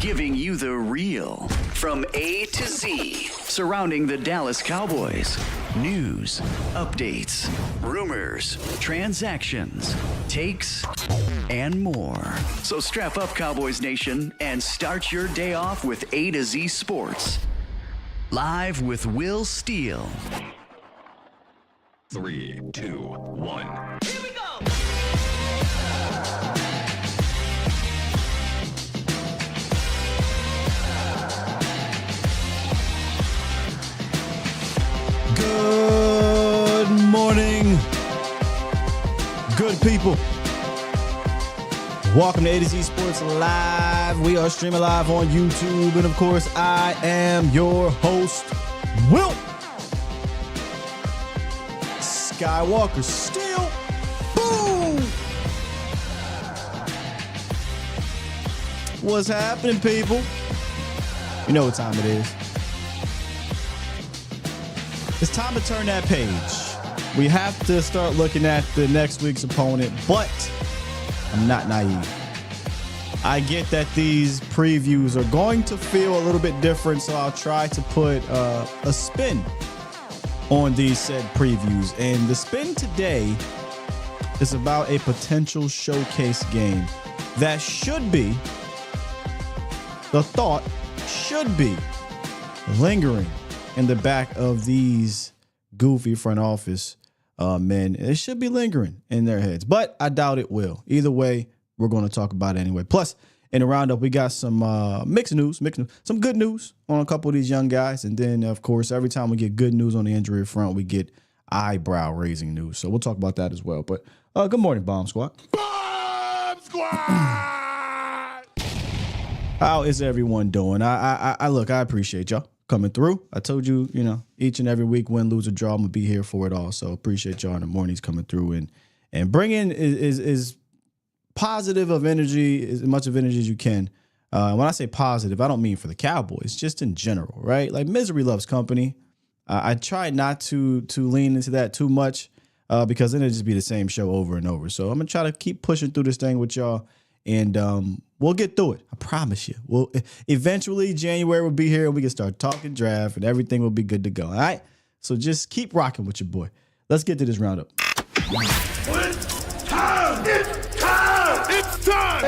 giving you the real from A to Z surrounding the Dallas Cowboys. News, updates, rumors, transactions, takes, and more. So strap up, Cowboys Nation, and start your day off with A to Z Sports. Live with Will Steele. 3, 2, 1. Here we go! Good morning, good people. Welcome to A to Z Sports Live. We are streaming live on YouTube, and of course, I am your host, Will Skywalker. Still, boom! What's happening, people? You know what time it is. It's time to turn that page. We have to start looking at the next week's opponent, but I'm not naive. I get that these previews are going to feel a little bit different, so I'll try to put a spin on these said previews. And the spin today is about a potential showcase game that should be, the thought should be lingering in the back of these goofy front office men. It should be lingering in their heads, but I doubt it will. Either way, we're going to talk about it anyway. Plus, in the roundup, we got some mixed news, some good news on a couple of these young guys. And then, of course, every time we get good news on the injury front, we get eyebrow-raising news. So we'll talk about that as well. But good morning, Bomb Squad. Bomb Squad! How is everyone doing? I look, I appreciate y'all coming through. I told you, each and every week, win, lose, or draw, I'm going to be here for it all. So appreciate y'all in the mornings coming through and bringing is positive of energy, as much of energy as you can. When I say positive, I don't mean for the Cowboys, just in general, right? Like, misery loves company. I try not to lean into that too much because then it'll just be the same show over and over. So I'm going to try to keep pushing through this thing with y'all, and we'll get through it. I promise you. We'll eventually, January will be here, and we can start talking draft, and everything will be good to go, all right? So just keep rocking with your boy. Let's get to this roundup. It's time! It's time! It's time!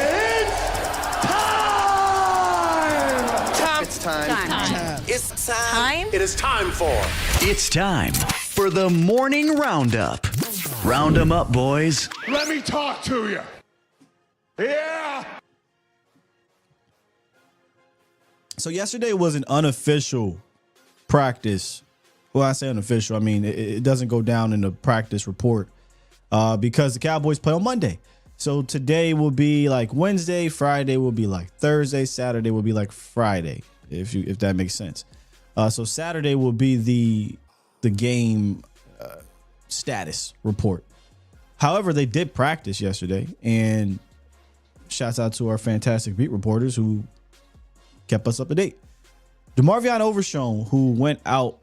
It's time. It's time. It is time for... It's time for the morning roundup. Round 'em up, boys. Let me talk to you. Yeah! So yesterday was an unofficial practice. Well, I say unofficial. I mean, it doesn't go down in the practice report because the Cowboys play on Monday. So today will be like Wednesday, Friday will be like Thursday, Saturday will be like Friday, if that makes sense. So Saturday will be the game status report. However, they did practice yesterday, and shouts out to our fantastic beat reporters who kept us up to date. DeMarvion Overshown, who went out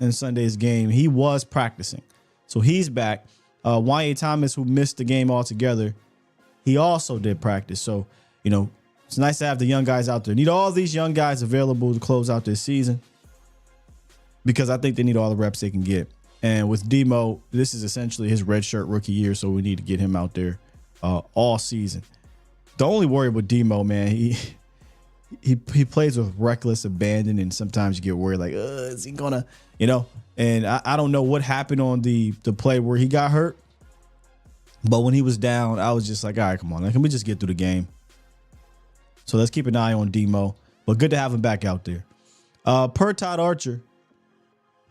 in Sunday's game, he was practicing. So he's back. Y.A. Thomas, who missed the game altogether, he also did practice. So, it's nice to have the young guys out there. Need all these young guys available to close out this season because I think they need all the reps they can get. And with Demo, this is essentially his redshirt rookie year, so we need to get him out there all season. The only worry with Demo, man, he plays with reckless abandon, and sometimes you get worried, like, is he gonna, And I don't know what happened on the play where he got hurt, but when he was down, I was just like, all right, come on, can we just get through the game? So let's keep an eye on Demo, but good to have him back out there. Per Todd Archer,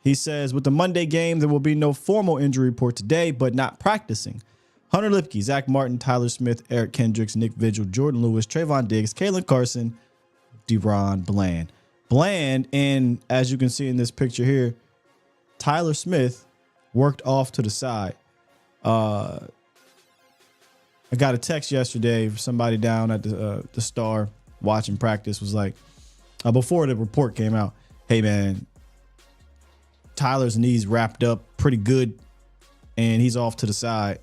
he says, with the Monday game, there will be no formal injury report today, but not practicing. Hunter Lipke, Zach Martin, Tyler Smith, Eric Kendricks, Nick Vigil, Jordan Lewis, Trayvon Diggs, Kalen Carson, Deron Bland. And as you can see in this picture here, Tyler Smith worked off to the side. I got a text yesterday from somebody down at the Star watching practice, was like, before the report came out, hey, man, Tyler's knees wrapped up pretty good, and he's off to the side.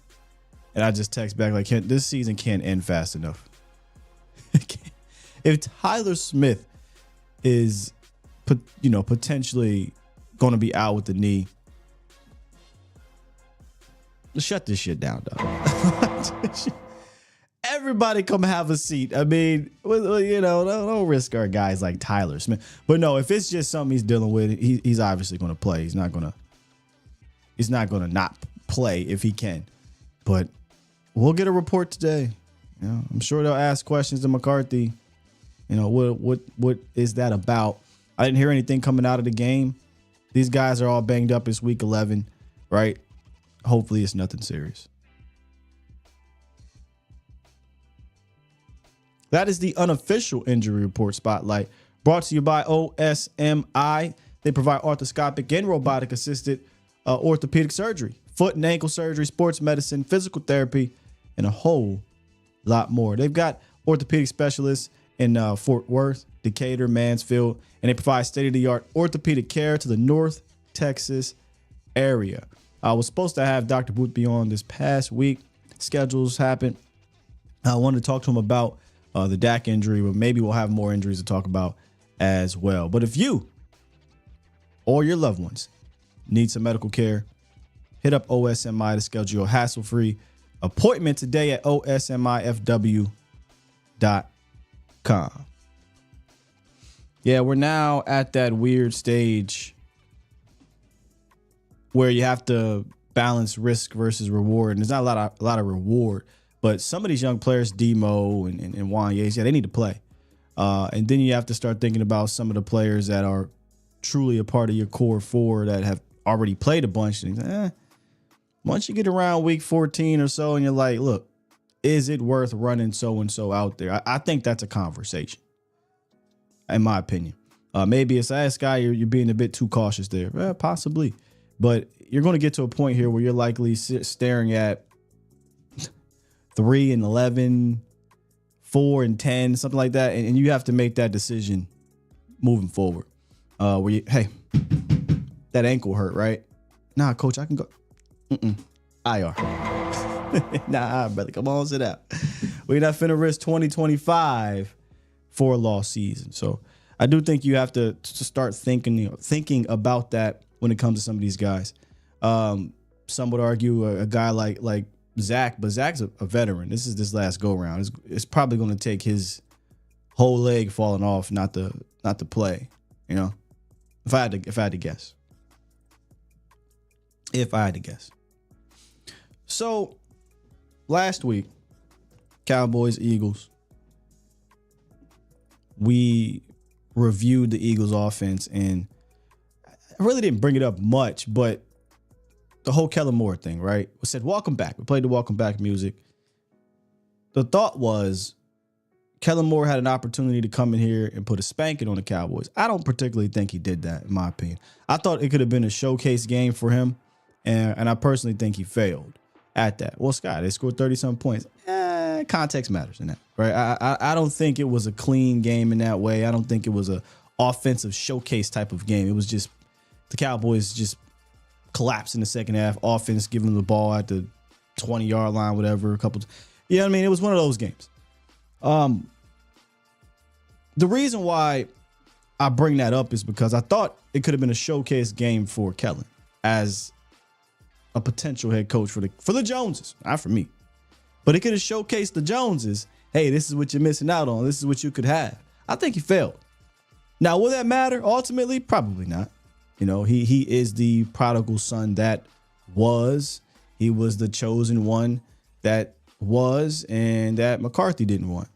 And I just text back like, this season can't end fast enough. If Tyler Smith is, potentially going to be out with the knee, shut this shit down, dog. Everybody come have a seat. I mean, don't risk our guys like Tyler Smith. But no, if it's just something he's dealing with, he's obviously going to play. He's not going to not play if he can. But we'll get a report today. I'm sure they'll ask questions to McCarthy. What is that about? I didn't hear anything coming out of the game. These guys are all banged up. It's week 11, right? Hopefully it's nothing serious. That is the unofficial injury report spotlight, brought to you by OSMI. They provide arthroscopic and robotic assisted orthopedic surgery, foot and ankle surgery, sports medicine, physical therapy, and a whole lot more. They've got orthopedic specialists in Fort Worth, Decatur, Mansfield, and they provide state-of-the-art orthopedic care to the North Texas area. I was supposed to have Dr. Boothby on this past week. Schedules happened. I wanted to talk to him about the Dak injury, but maybe we'll have more injuries to talk about as well. But if you or your loved ones need some medical care, hit up OSMI to schedule a hassle-free appointment today at osmifw.com. Yeah, we're now at that weird stage where you have to balance risk versus reward. And there's not a lot of reward. But some of these young players, Demo and Juan Yates, they need to play. And then you have to start thinking about some of the players that are truly a part of your core four that have already played a bunch. And once you get around week 14 or so and you're like, look, is it worth running so-and-so out there? I think that's a conversation, in my opinion. Maybe it's, Sky, you're being a bit too cautious there. Possibly. But you're going to get to a point here where you're likely staring at 3-11, 4-10, something like that. And you have to make that decision moving forward. Hey, that ankle hurt, right? Nah, coach, I can go. IR. Nah, brother, come on, sit out. We're not finna risk 2025 for a lost season. So I do think you have to start thinking about that when it comes to some of these guys. Some would argue a guy like Zach, but Zach's a veteran. This is this last go round. It's probably going to take his whole leg falling off not to play. If I had to guess. So last week, Cowboys, Eagles, we reviewed the Eagles offense, and I really didn't bring it up much, but the whole Kellen Moore thing, right? We said, welcome back. We played the welcome back music. The thought was Kellen Moore had an opportunity to come in here and put a spanking on the Cowboys. I don't particularly think he did that, in my opinion. I thought it could have been a showcase game for him, and I personally think he failed at that. Well, Scott, they scored 30-something points. Context matters in that, right? I don't think it was a clean game in that way. I don't think it was a offensive showcase type of game. It was just the Cowboys just collapsed in the second half. Offense giving them the ball at the 20-yard line, whatever. It was one of those games. The reason why I bring that up is because I thought it could have been a showcase game for Kellen as a potential head coach for the Joneses, not for me. But it could have showcased the Joneses. Hey, this is what you're missing out on. This is what you could have. I think he failed. Now, will that matter ultimately? Probably not. He is the prodigal son that was. He was the chosen one that was, and that McCarthy didn't want.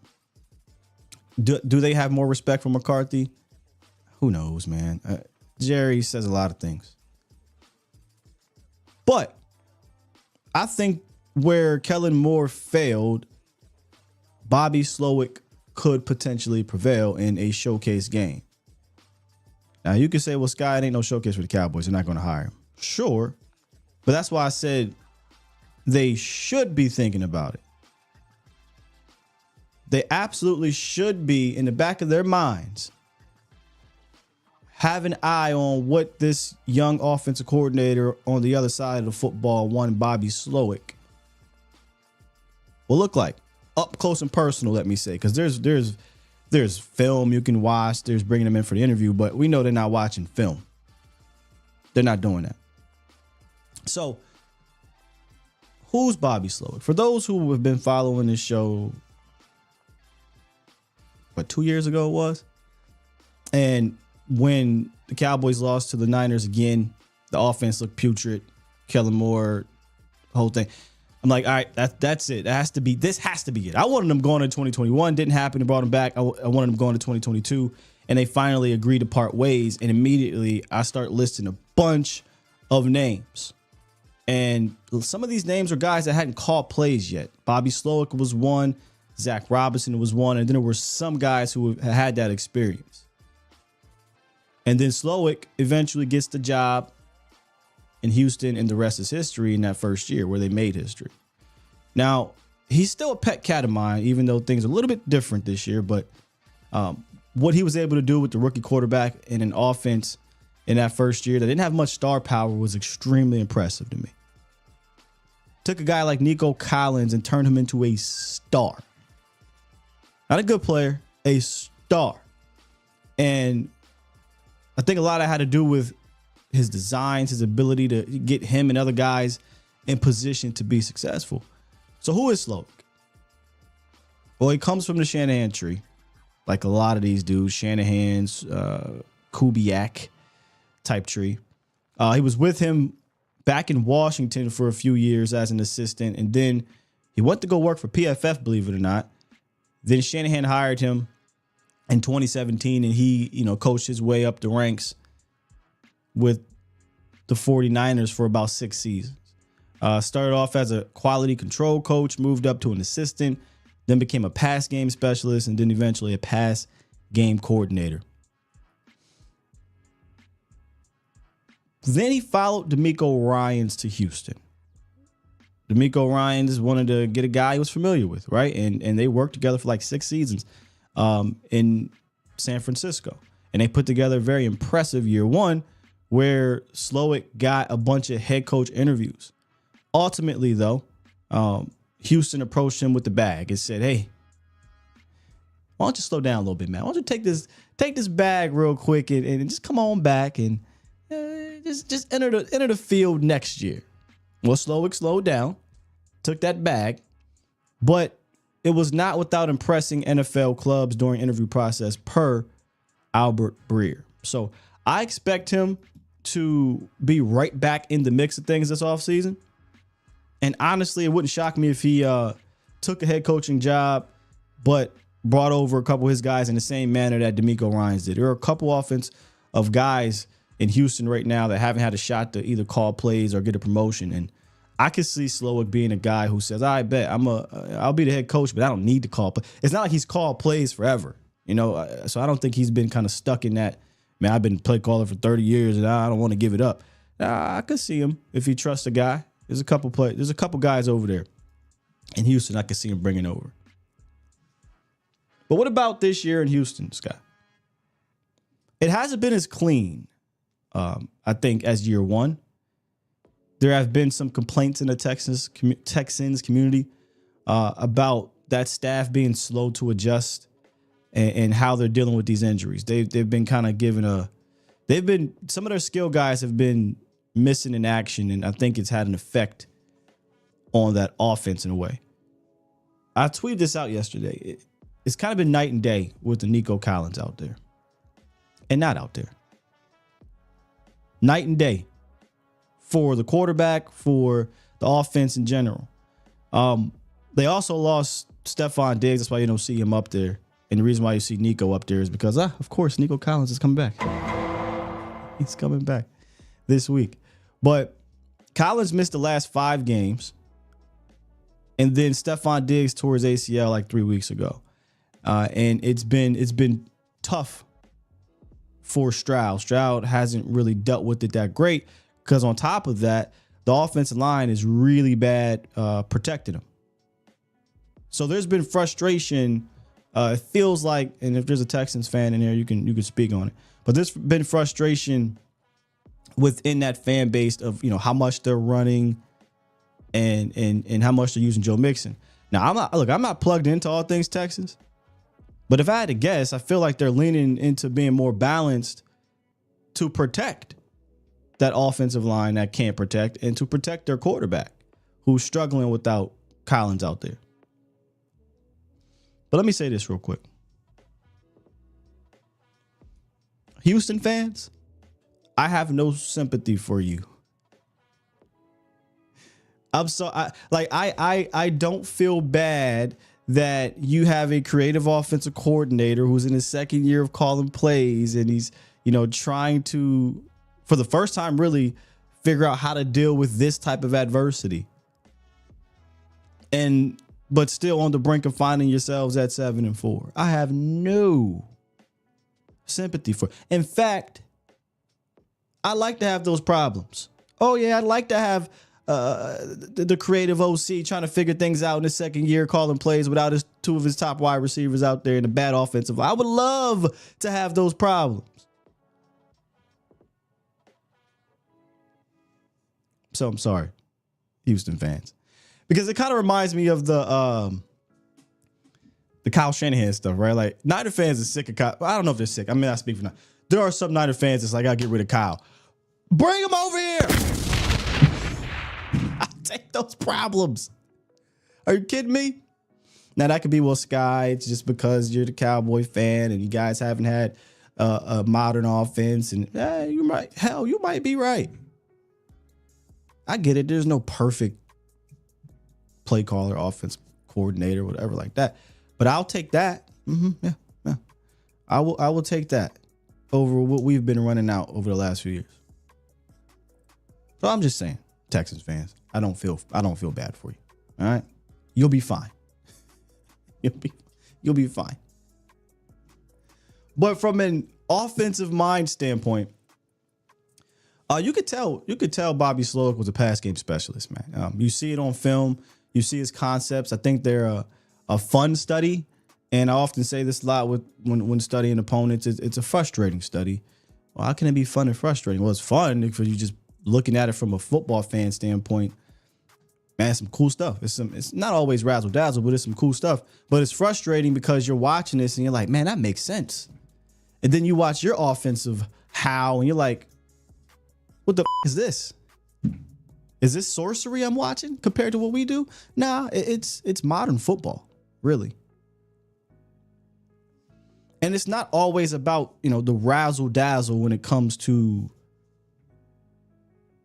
Do they have more respect for McCarthy? Who knows, man? Jerry says a lot of things. But I think where Kellen Moore failed, Bobby Slowik could potentially prevail in a showcase game. Now, you could say, well, Sky, it ain't no showcase for the Cowboys. They're not going to hire him. Sure. But that's why I said they should be thinking about it. They absolutely should be, in the back of their minds, have an eye on what this young offensive coordinator on the other side of the football, one Bobby Slowik, will look like. Up close and personal, let me say, because there's There's film you can watch. There's bringing them in for the interview, but we know they're not watching film. They're not doing that. So, who's Bobby Slowik? For those who have been following this show, 2 years ago it was? And when the Cowboys lost to the Niners again, the offense looked putrid. Kellen Moore, whole thing. I'm like, all right, that's it. This has to be it. I wanted them going to 2021. Didn't happen. They brought them back. I wanted them going to 2022. And they finally agreed to part ways. And immediately I start listing a bunch of names. And some of these names are guys that hadn't called plays yet. Bobby Slowik was one. Zach Robinson was one. And then there were some guys who had that experience. And then Slowik eventually gets the job in Houston, and the rest is history in that first year where they made history. Now, he's still a pet cat of mine, even though things are a little bit different this year. But what he was able to do with the rookie quarterback in an offense in that first year that didn't have much star power was extremely impressive to me. Took a guy like Nico Collins and turned him into a star. Not a good player, a star. And I think a lot of it had to do with his designs, his ability to get him and other guys in position to be successful. So who is Slowik? Well, he comes from the Shanahan tree, like a lot of these dudes, Shanahan's Kubiak type tree. He was with him back in Washington for a few years as an assistant, and then he went to go work for PFF, believe it or not. Then Shanahan hired him in 2017, and he, coached his way up the ranks with the 49ers for about 6 seasons. Started off as a quality control coach, moved up to an assistant, then became a pass game specialist, and then eventually a pass game coordinator. Then he followed DeMeco Ryans to Houston. DeMeco Ryans wanted to get a guy he was familiar with, right? And they worked together for like 6 seasons in San Francisco. And they put together a very impressive year one, where Slowik got a bunch of head coach interviews. Ultimately, though, Houston approached him with the bag and said, "Hey, why don't you slow down a little bit, man? Why don't you take this bag real quick and just come on back and just enter the field next year." Well, Slowik slowed down, took that bag, but it was not without impressing NFL clubs during interview process per Albert Breer. So I expect him to be right back in the mix of things this offseason. And honestly, it wouldn't shock me if he took a head coaching job, but brought over a couple of his guys in the same manner that DeMeco Ryans did. There are a couple of guys in Houston right now that haven't had a shot to either call plays or get a promotion. And I could see Slowik being a guy who says, I bet I'll be the head coach, but I don't need to call plays. It's not like he's called plays forever, so I don't think he's been kind of stuck in that. Man, I've been play caller for 30 years and I don't want to give it up. I could see him if he trusts a guy. There's a couple guys over there in Houston I could see him bringing over. But what about this year in Houston, Scott? It hasn't been as clean, I think, as year one. There have been some complaints in the Texans community about that staff being slow to adjust and how they're dealing with these injuries. They've been kind of some of their skill guys have been missing in action, and I think it's had an effect on that offense in a way. I tweeted this out yesterday. It's kind of been night and day with the Nico Collins out there and not out there. Night and day for the quarterback, for the offense in general. They also lost Stephon Diggs. That's why you don't see him up there. And the reason why you see Nico up there is because, of course, Nico Collins is coming back. He's coming back this week. But Collins missed the last 5 games. And then Stephon Diggs tore his ACL like 3 weeks ago. And it's been tough for Stroud. Stroud hasn't really dealt with it that great because on top of that, the offensive line is really bad protecting him. So there's been frustration. It feels like, and if there's a Texans fan in there, you can speak on it. But there's been frustration within that fan base of how much they're running and how much they're using Joe Mixon. Now I'm not plugged into all things Texans, But if I had to guess, I feel like they're leaning into being more balanced to protect that offensive line that can't protect and to protect their quarterback who's struggling without Collins out there. But let me say this real quick. Houston fans, I have no sympathy for you. I don't feel bad that you have a creative offensive coordinator who's in his second year of calling plays, and he's, trying to, for the first time, really figure out how to deal with this type of adversity. But still on the brink of finding yourselves at 7-4. I have no sympathy for. In fact, I like to have those problems. Oh yeah, I'd like to have the creative OC trying to figure things out in his second year, calling plays without two of his top wide receivers out there in a bad offensive line. I would love to have those problems. So I'm sorry, Houston fans, because it kind of reminds me of the Kyle Shanahan stuff, right? Like, Niner fans are sick of Kyle. I don't know if they're sick. I mean, I speak for now. There are some Niner fans that's like, I gotta get rid of Kyle. Bring him over here. I'll take those problems. Are you kidding me? Now, that could be, well, Sky, it's just because you're the Cowboy fan and you guys haven't had a modern offense. And you might be right. I get it. There's no perfect play caller, offense coordinator, whatever like that. But I'll take that. Yeah. I will take that over what we've been running out over the last few years. So I'm just saying, Texans fans, I don't feel bad for you. All right, you'll be fine. You'll be fine. But from an offensive mind standpoint, you could tell Bobby Slowik was a pass game specialist, man. You see it on film. You see his concepts. I think they're a fun study. And I often say this a lot when studying opponents. It's a frustrating study. Well, how can it be fun and frustrating? Well, it's fun if you're just looking at it from a football fan standpoint. Man, some cool stuff. It's not always razzle dazzle, but it's some cool stuff. But it's frustrating because you're watching this and you're like, man, that makes sense. And then you watch your offensive and you're like, what the is this? Is this sorcery I'm watching compared to what we do? Nah, it's modern football, really. And it's not always about, the razzle dazzle when it comes to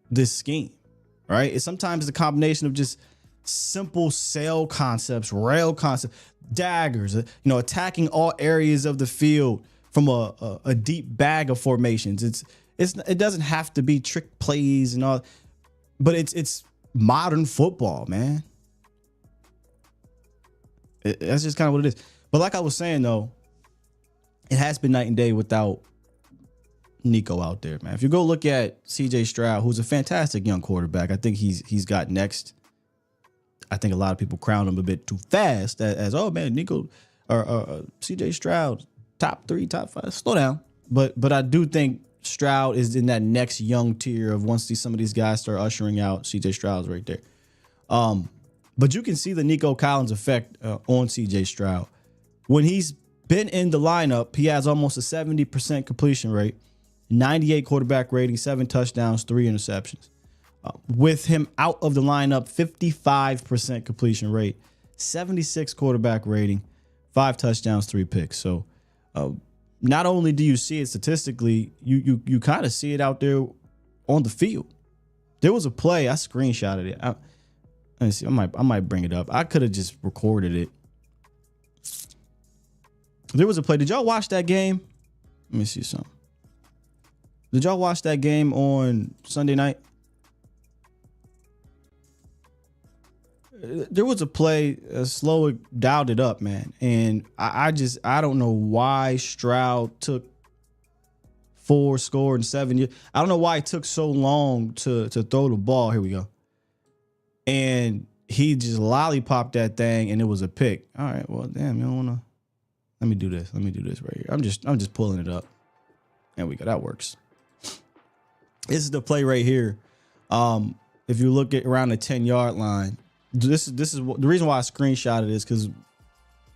this scheme, right? It's sometimes the combination of just simple sail concepts, rail concepts, daggers, attacking all areas of the field from a deep bag of formations. It doesn't have to be trick plays and all, but it's modern football, man. That's just kind of what it is. But like I was saying, though, it has been night and day without Nico out there, man. If you go look at CJ Stroud, who's a fantastic young quarterback, I think he's got next. I think a lot of people crown him a bit too fast as oh man, Nico or CJ Stroud, top 3, top 5. Slow down. But I do think Stroud is in that next young tier of once some of these guys start ushering out, CJ Stroud's right there. But you can see the Nico Collins effect on CJ Stroud. When he's been in the lineup, he has almost a 70% completion rate, 98 quarterback rating, 7 touchdowns, 3 interceptions. With him out of the lineup, 55% completion rate, 76 quarterback rating, 5 touchdowns, 3 picks. So not only do you see it statistically, you kind of see it out there on the field. There was a play, I screenshotted it. Let me see, I might bring it up. I could have just recorded it. There was a play. Did y'all watch that game? Let me see something. Did y'all watch that game on Sunday night? There was a play, Slowik dialed it up, man. And I don't know why Stroud took 4, scored in 7 years. I don't know why it took so long to throw the ball. Here we go. And he just lollipopped that thing and it was a pick. All right, well, damn, you don't want to. Let me do this. Let me do this right here. I'm just pulling it up. There we go. That works. This is the play right here. If you look at around the 10-yard line, this is the reason why I screenshotted this, because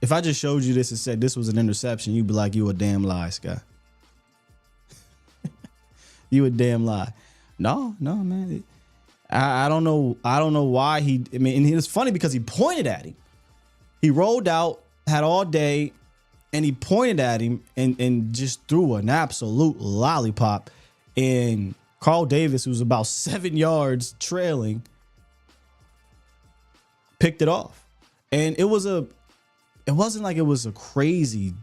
if I just showed you this and said this was an interception, you'd be like, you a damn lie, Scott. You a damn lie. No, man. I don't know. I don't know why he. I mean, and it was funny because he pointed at him. He rolled out, had all day, and he pointed at him and just threw an absolute lollipop. And Carl Davis, who was about 7 yards trailing, picked it off. And it wasn't like it was a crazy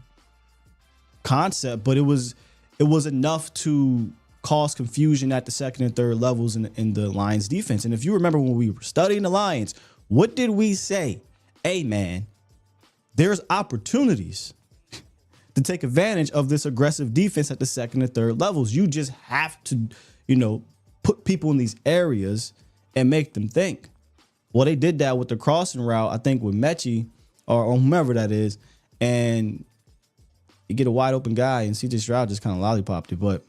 concept, but it was enough to cause confusion at the second and third levels in the Lions defense. And if you remember when we were studying the Lions, what did we say? Hey, man, there's opportunities to take advantage of this aggressive defense at the second and third levels. You just have to, put people in these areas and make them think. Well, they did that with the crossing route, I think, with Mechie or whomever that is. And you get a wide open guy, and CJ Stroud just kind of lollipopped it. But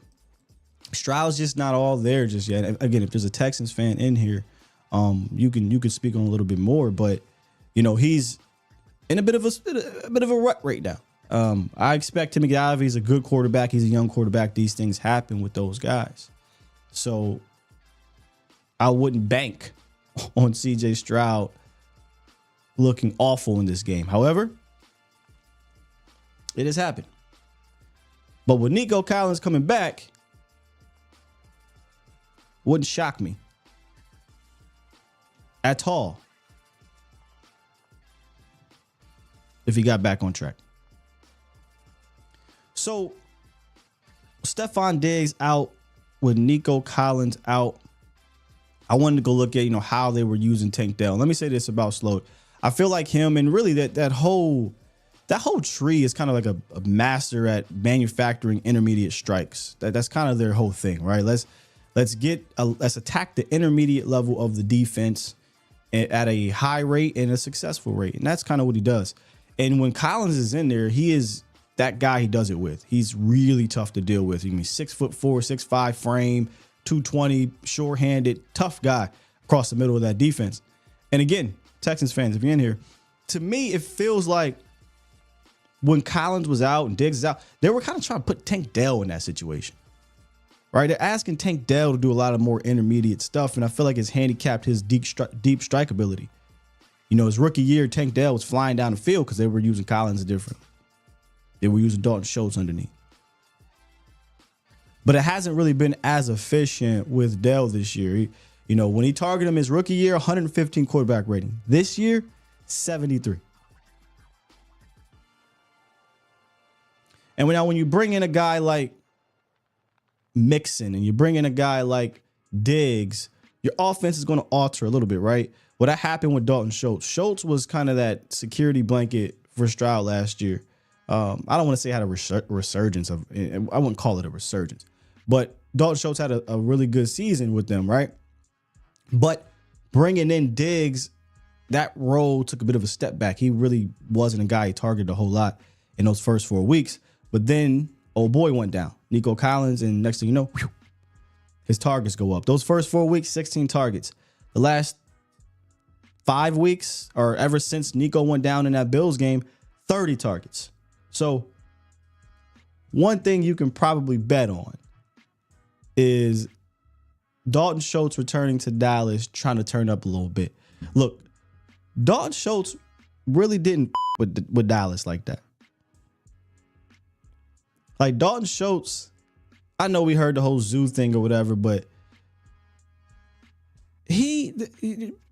Stroud's just not all there just yet. Again, if there's a Texans fan in here, you can speak on a little bit more. But he's in a bit of a rut right now. I expect him to get out of it. He's a good quarterback. He's a young quarterback. These things happen with those guys. So I wouldn't bank on CJ Stroud looking awful in this game. However, it has happened. But with Nico Collins coming back, wouldn't shock me at all if he got back on track. So Stephon Diggs out with Nico Collins out. I wanted to go look at, how they were using Tank Dell. Let me say this about Slowik. I feel like him and really that whole tree is kind of like a master at manufacturing intermediate strikes. That's kind of their whole thing, right? Let's attack the intermediate level of the defense at a high rate and a successful rate. And that's kind of what he does. And when Collins is in there, he is that guy he does it with. He's really tough to deal with. 6'4", 6'5" frame, 220, sure-handed, tough guy across the middle of that defense. And again, Texans fans, if you're in here, to me, it feels like when Collins was out and Diggs is out, they were kind of trying to put Tank Dell in that situation. Right? They're asking Tank Dell to do a lot of more intermediate stuff, and I feel like it's handicapped his deep strike ability. His rookie year, Tank Dell was flying down the field because they were using Collins differently. They were using Dalton Schultz underneath. But it hasn't really been as efficient with Dell this year. When he targeted him his rookie year, 115 quarterback rating. This year, 73. And when you bring in a guy like Mixon and you bring in a guy like Diggs, your offense is going to alter a little bit, right? Well, that happened with Dalton Schultz. Schultz was kind of that security blanket for Stroud last year. I don't want to say had a resurgence of, I wouldn't call it a resurgence, but Dalton Schultz had a really good season with them, right? But bringing in Diggs, that role took a bit of a step back. He really wasn't a guy he targeted a whole lot in those first 4 weeks. But then, old boy went down, Nico Collins, and next thing you know, his targets go up. Those first 4 weeks, 16 targets. The last 5 weeks, or ever since Nico went down in that Bills game, 30 targets. So one thing you can probably bet on is Dalton Schultz returning to Dallas, trying to turn up a little bit. Look, Dalton Schultz really didn't with Dallas like that. Like Dalton Schultz, I know we heard the whole zoo thing or whatever, but he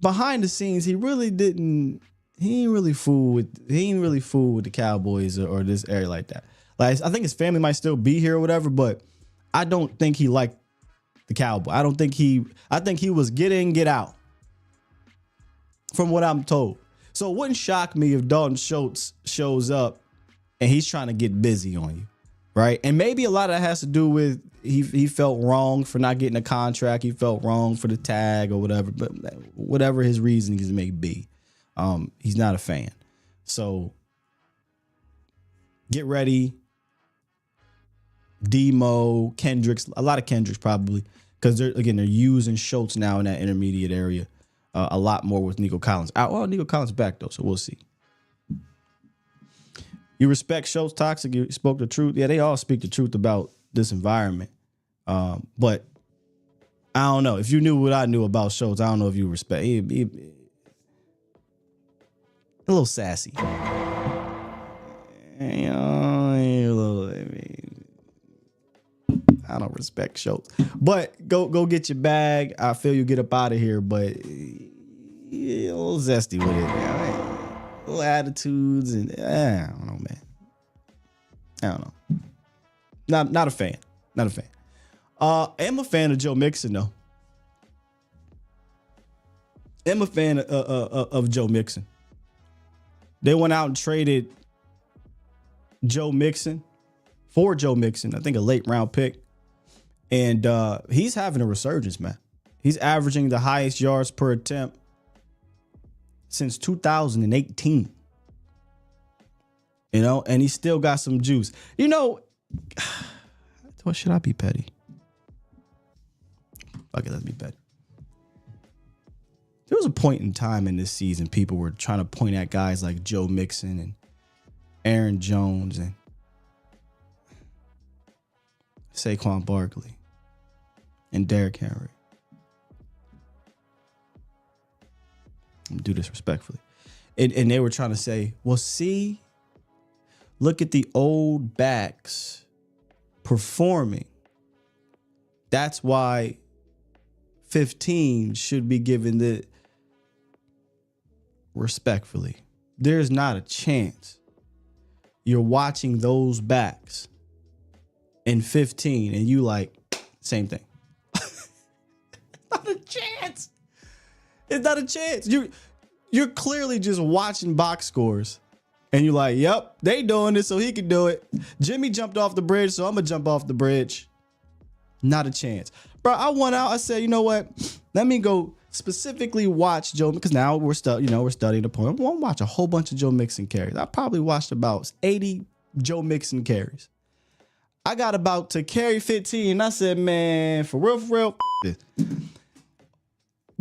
behind the scenes, he ain't really fool with the Cowboys or this area like that. Like, I think his family might still be here or whatever, but I don't think he liked the Cowboy. I think he was get in, get out, from what I'm told. So it wouldn't shock me if Dalton Schultz shows up and he's trying to get busy on you, right? And maybe a lot of that has to do with he felt wrong for not getting a contract. He felt wrong for the tag or whatever, but whatever his reasonings may be. He's not a fan. So get ready. Demo, Kendricks, a lot of Kendricks probably, because they're using Schultz now in that intermediate area a lot more with Nico Collins out. Well, Nico Collins back though, so we'll see. You respect Schultz, Toxic. You spoke the truth. Yeah, they all speak the truth about this environment. But I don't know. If you knew what I knew about Schultz, I don't know if you respect. He a little sassy. You know, I don't respect Schultz. But go get your bag. I feel you get up out of here, but a little zesty with it, man. Little attitudes and I don't know, man. I don't know. Not a fan. Not a fan. I'm a fan of Joe Mixon though. I'm a fan of Joe Mixon. They went out and traded Joe Mixon for Joe Mixon. I think a late round pick, and he's having a resurgence, man. He's averaging the highest yards per attempt since 2018. You know, and he still got some juice. You know, what should I be petty? Okay, let's be petty. There was a point in time in this season people were trying to point at guys like Joe Mixon and Aaron Jones and Saquon Barkley and Derrick Henry. I'm gonna do this respectfully. And they were trying to say, well, see, look at the old backs performing. That's why 15 should be given the respectfully. There's not a chance you're watching those backs in 15 and you like, same thing. Not a chance. It's not a chance. You're clearly just watching box scores and you're like, yep, they doing it so he can do it. Jimmy jumped off the bridge, so I'm going to jump off the bridge. Not a chance. Bro, I went out. I said, you know what? Let me go specifically watch Joe, because now we're studying the point. I'm going to watch a whole bunch of Joe Mixon carries. I probably watched about 80 Joe Mixon carries. I got about to carry 15. And I said, man, for real, this.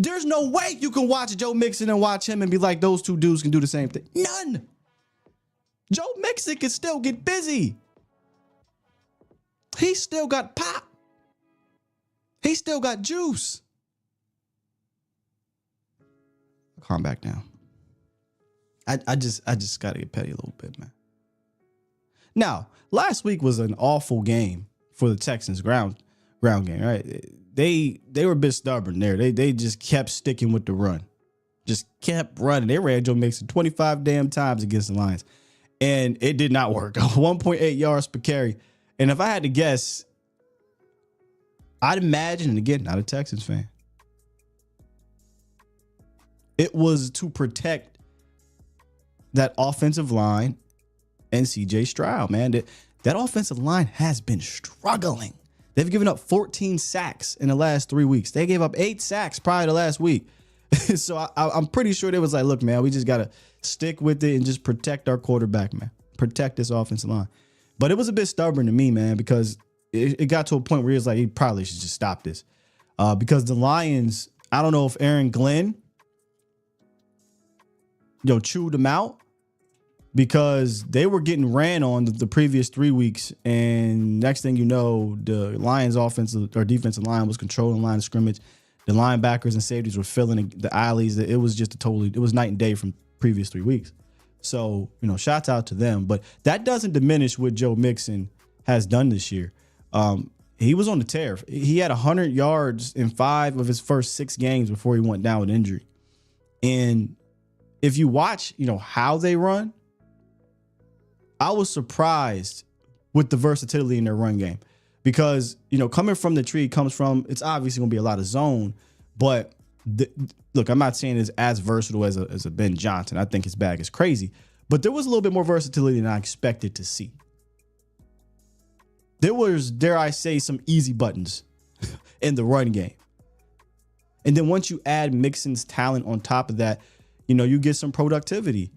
There's no way you can watch Joe Mixon and watch him and be like, those two dudes can do the same thing. None. Joe Mixon can still get busy. He still got pop. He still got juice. Calm back down. I just gotta get petty a little bit, man. Now, last week was an awful game for the Texans ground game, right? They were a bit stubborn there. They just kept sticking with the run. Just kept running. They ran Joe Mixon 25 damn times against the Lions. And it did not work. 1.8 yards per carry. And if I had to guess, I'd imagine, and again, not a Texans fan, it was to protect that offensive line and CJ Stroud, man. That offensive line has been struggling. They've given up 14 sacks in the last 3 weeks. They gave up 8 sacks prior to last week. So I'm pretty sure they was like, look, man, we just got to stick with it and just protect our quarterback, man. Protect this offensive line. But it was a bit stubborn to me, man, because it got to a point where he was like, he probably should just stop this. Because the Lions, I don't know if Aaron Glenn, chewed them out, because they were getting ran on the previous 3 weeks. And next thing you know, the Lions offensive or defensive line was controlling the line of scrimmage. The linebackers and safeties were filling the alleys. It was just it was night and day from previous 3 weeks. So, shouts out to them. But that doesn't diminish what Joe Mixon has done this year. He was on the tear. He had 100 yards in 5 of his first 6 games before he went down with injury. And if you watch, how they run, I was surprised with the versatility in their run game, because, coming from the tree it's obviously going to be a lot of zone, but look, I'm not saying it's as versatile as a Ben Johnson. I think his bag is crazy, but there was a little bit more versatility than I expected to see. There was, dare I say, some easy buttons in the run game. And then once you add Mixon's talent on top of that, you get some productivity.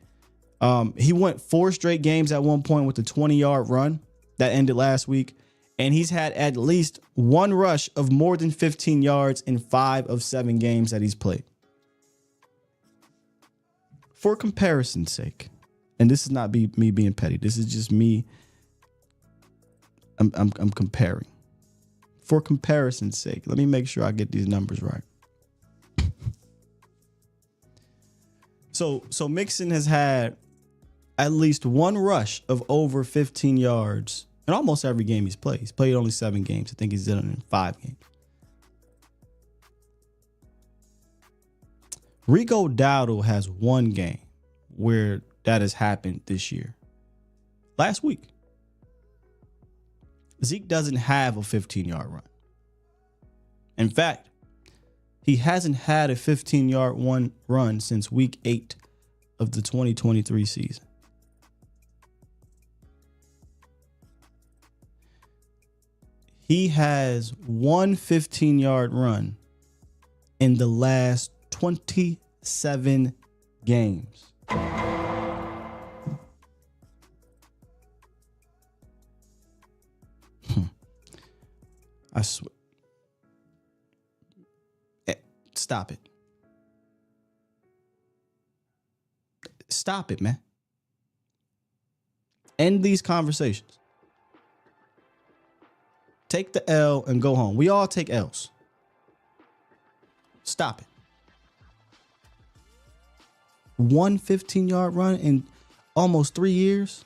He went 4 straight games at one point with a 20-yard run that ended last week. And he's had at least 1 rush of more than 15 yards in 5 of 7 games that he's played. For comparison's sake, and this is not me being petty. This is just me. I'm comparing. For comparison's sake, let me make sure I get these numbers right. So Mixon has had at least one rush of over 15 yards in almost every game he's played. He's played only 7 games. I think he's done it in 5 games. Rico Dowdle has one game where that has happened this year. Last week. Zeke doesn't have a 15-yard run. In fact, he hasn't had a 15-yard run since week 8 of the 2023 season. He has one 15-yard run in the last 27 games. I swear. Stop it. Stop it, man. End these conversations. Take the L and go home. We all take L's. Stop it. One 15-yard run in almost 3 years.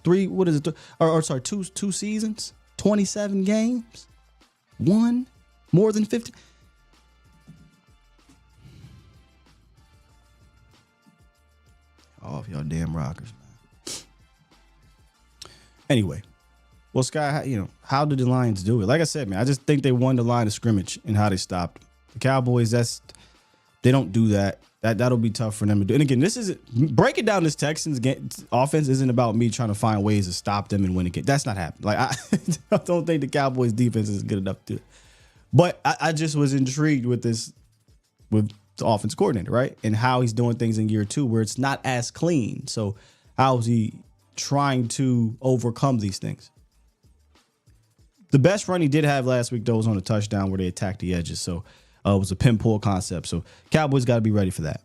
Two seasons. 27 games. One more than 50. All of y'all damn rockers, man. Anyway, well, Sky, how did the Lions do it? Like I said, man, I just think they won the line of scrimmage and how they stopped. The Cowboys, they don't do that. That'll be tough for them to do. And again, breaking down this Texans offense isn't about me trying to find ways to stop them and win a game. That's not happening. Like I don't think the Cowboys defense is good enough to do it. But I just was intrigued with the offense coordinator, right? And how he's doing things in year 2 where it's not as clean. So how is he trying to overcome these things? The best run he did have last week, though, was on a touchdown where they attacked the edges. So it was a pin pull concept. So Cowboys got to be ready for that.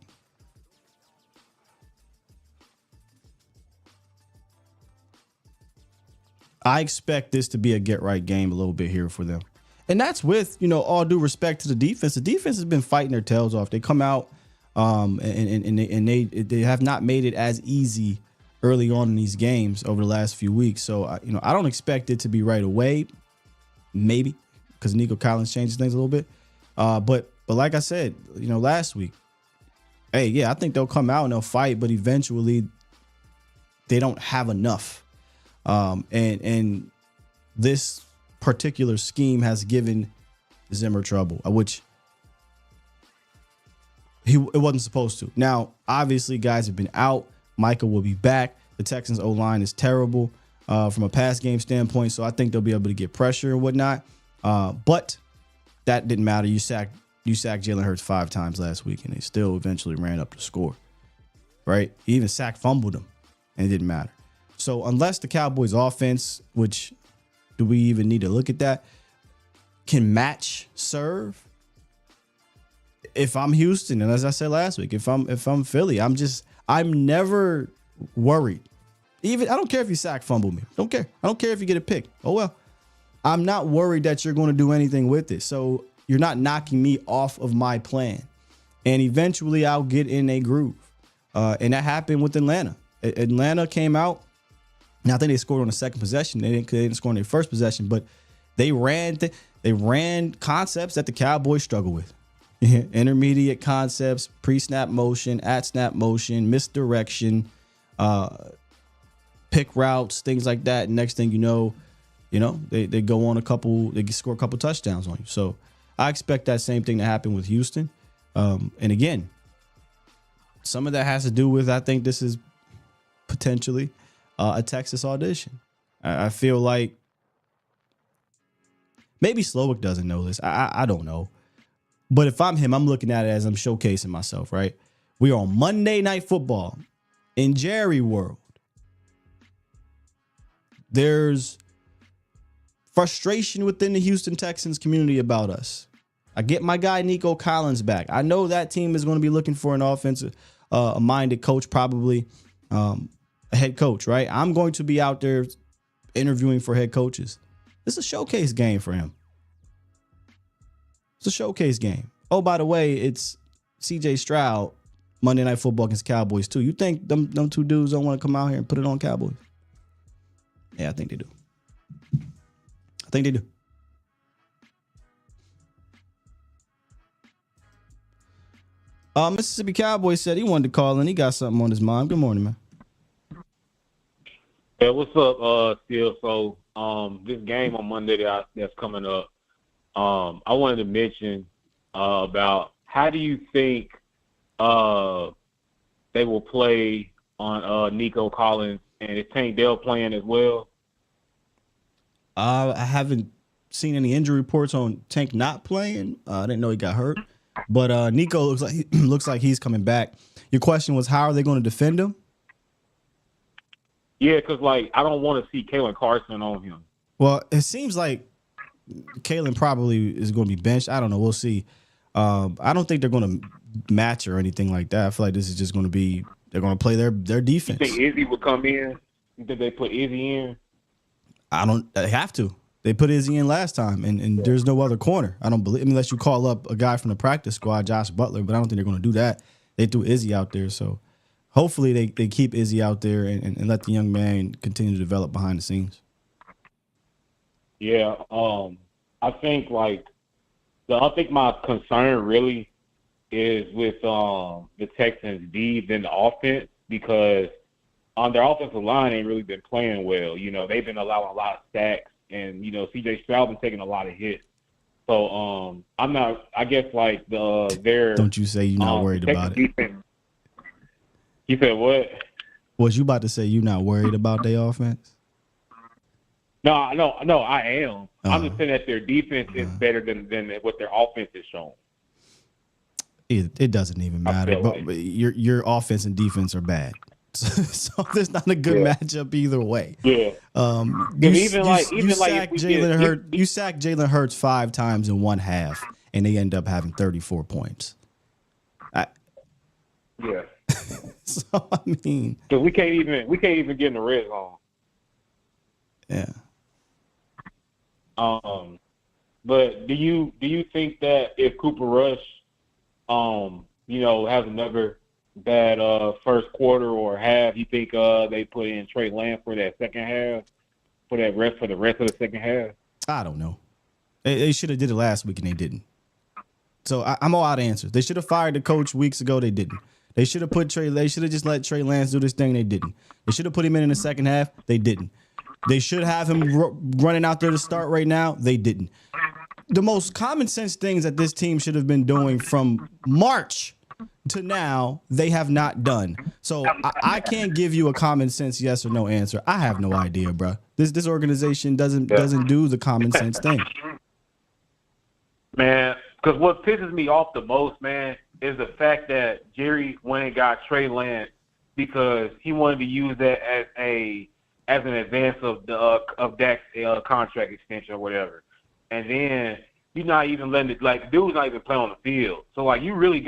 I expect this to be a get right game a little bit here for them. And that's with, all due respect to the defense. The defense has been fighting their tails off. They come out and they have not made it as easy early on in these games over the last few weeks. So, I don't expect it to be right away. Maybe because Nico Collins changes things a little bit. But like I said, last week, I think they'll come out and they'll fight, but eventually they don't have enough. And this particular scheme has given Zimmer trouble, which it wasn't supposed to. Now, obviously, guys have been out. Micah will be back. The Texans O-line is terrible from a pass game standpoint, so I think they'll be able to get pressure and whatnot. But that didn't matter. You sacked Jalen Hurts 5 times last week, and they still eventually ran up the score, right? He even fumbled him, and it didn't matter. So unless the Cowboys offense, which do we even need to look at that, can match serve? If I'm Houston, and as I said last week, if I'm Philly, I'm never worried. Even I don't care if you fumble me. Don't care. I don't care if you get a pick. Oh well. I'm not worried that you're going to do anything with it. So you're not knocking me off of my plan. And eventually I'll get in a groove. And that happened with Atlanta. Atlanta came out. Now I think they scored on the second possession. They didn't score on their first possession, but they ran concepts that the Cowboys struggle with. Intermediate concepts, pre-snap motion, at-snap motion, misdirection, pick routes, things like that. And next thing you know, they go on they score a couple touchdowns on you. So I expect that same thing to happen with Houston. And again, some of that has to do with, I think this is potentially a Texas audition. I feel like maybe Slowik doesn't know this. I don't know. But if I'm him, I'm looking at it as I'm showcasing myself, right? We are on Monday Night Football in Jerry World. There's frustration within the Houston Texans community about us. I get my guy Nico Collins back. I know that team is going to be looking for an offensive minded coach probably. a head coach, right? I'm going to be out there interviewing for head coaches. It's a showcase game for him. It's a showcase game. Oh, by the way, it's CJ Stroud, Monday Night Football against Cowboys too. You think them two dudes don't want to come out here and put it on Cowboys? Yeah, I think they do. I think they do. Mississippi Cowboy said he wanted to call in. He got something on his mind. Good morning, man. Yeah, what's up, Steel? So, this game on Monday that's coming up, I wanted to mention about how do you think they will play on Nico Collins, and is Tank Dell playing as well? I haven't seen any injury reports on Tank not playing. I didn't know he got hurt, but Nico looks like he's coming back. Your question was, how are they going to defend him? Yeah, because I don't want to see Kalen Carson on him. Well, it seems like Kalen probably is going to be benched. I don't know. We'll see. I don't think they're going to match or anything like that. I feel like this is just going to be they're going to play their defense. You think Izzy would come in? You think they put Izzy in? They have to. They put Izzy in last time, and there's no other corner. I don't believe unless you call up a guy from the practice squad, Josh Butler, but I don't think they're going to do that. They threw Izzy out there, so hopefully they keep Izzy out there and let the young man continue to develop behind the scenes. Yeah, I think my concern really is with the Texans' D than the offense, because their offensive line ain't really been playing well. You know, they've been allowing a lot of sacks, and CJ Stroud been taking a lot of hits. So I'm not. I guess their don't you say you're not worried about it? Defense, you said what? Was you about to say you're not worried about their offense? No, I am. I'm just saying that their defense is better than what their offense is showing. It doesn't even matter. But your offense and defense are bad, so there's not a good matchup either way. Yeah. You sacked Jalen Hurts 5 times in one half, and they end up having 34 points. Yeah. So I mean, because we can't even get in the red zone. Yeah. But do you think that if Cooper Rush, has another bad first quarter or half, you think they put in Trey Lance for that second half, for the rest of the second half? I don't know. They should have did it last week and they didn't. So I'm all out of answers. They should have fired the coach weeks ago. They didn't. They should have just let Trey Lance do this thing. They didn't. They should have put him in the second half. They didn't. They should have him running out there to start right now. They didn't. The most common sense things that this team should have been doing from March to now, they have not done. So I can't give you a common sense yes or no answer. I have no idea, bro. This organization doesn't do the common sense thing. Man, because what pisses me off the most, man, is the fact that Jerry went and got Trey Lance because he wanted to use that as an advance of Dak's contract extension or whatever. And then you're not even letting it, dude's not even playing on the field. So, you really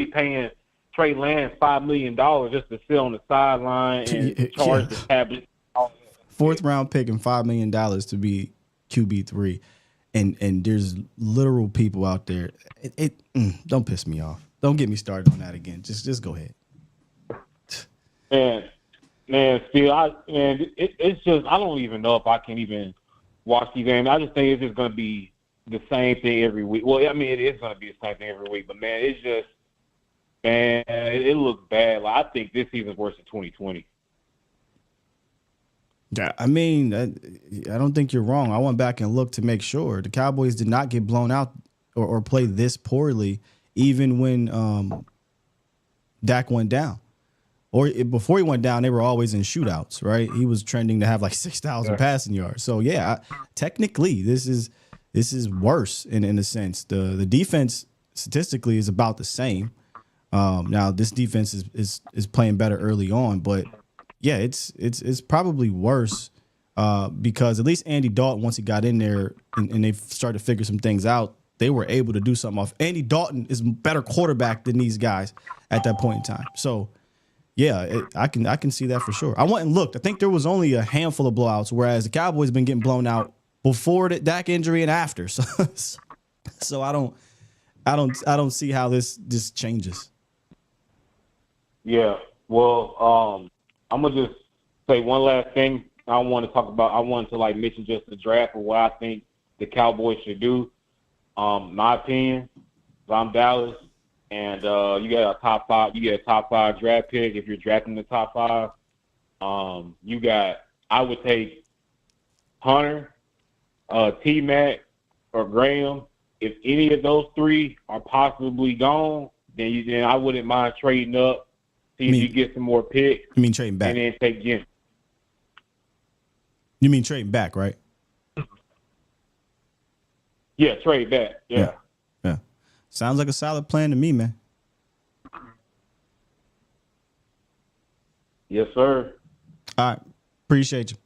paying Trey Lance $5 million just to sit on the sideline and charge the tablet. Fourth round pick and $5 million to be QB3. And there's literal people out there. Don't piss me off. Don't get me started on that again. Just go ahead. Man, Phil, it's just I don't even know if I can even watch these games. I just think it's just going to be the same thing every week. Well, I mean, it is going to be the same thing every week, but man, it's just it looks bad. I think this season's worse than 2020. Yeah, I mean, I don't think you're wrong. I went back and looked to make sure the Cowboys did not get blown out or play this poorly, even when Dak went down. Or before he went down, they were always in shootouts, right? He was trending to have 6,000 passing yards. So yeah, technically this is worse in a sense. The defense statistically is about the same. Now this defense is playing better early on, but yeah, it's probably worse because at least Andy Dalton, once he got in there and they started to figure some things out, they were able to do something off. Andy Dalton is a better quarterback than these guys at that point in time. So Yeah, I can see that for sure. I went and looked. I think there was only a handful of blowouts, whereas the Cowboys been getting blown out before the Dak injury and after. So I don't see how this changes. Yeah. Well, I'm gonna just say one last thing. I wanted to mention just the draft and what I think the Cowboys should do. My opinion, I'm Dallas, and you get a top five draft pick if you're drafting the top five. I would take Hunter, T-Mac, or Graham. If any of those three are possibly gone, then I wouldn't mind trading up, see if you get some more picks. You mean trading back? And then take Jim. You mean trading back, right? Yeah, trade back. Yeah. Sounds like a solid plan to me, man. Yes, sir. All right. Appreciate you.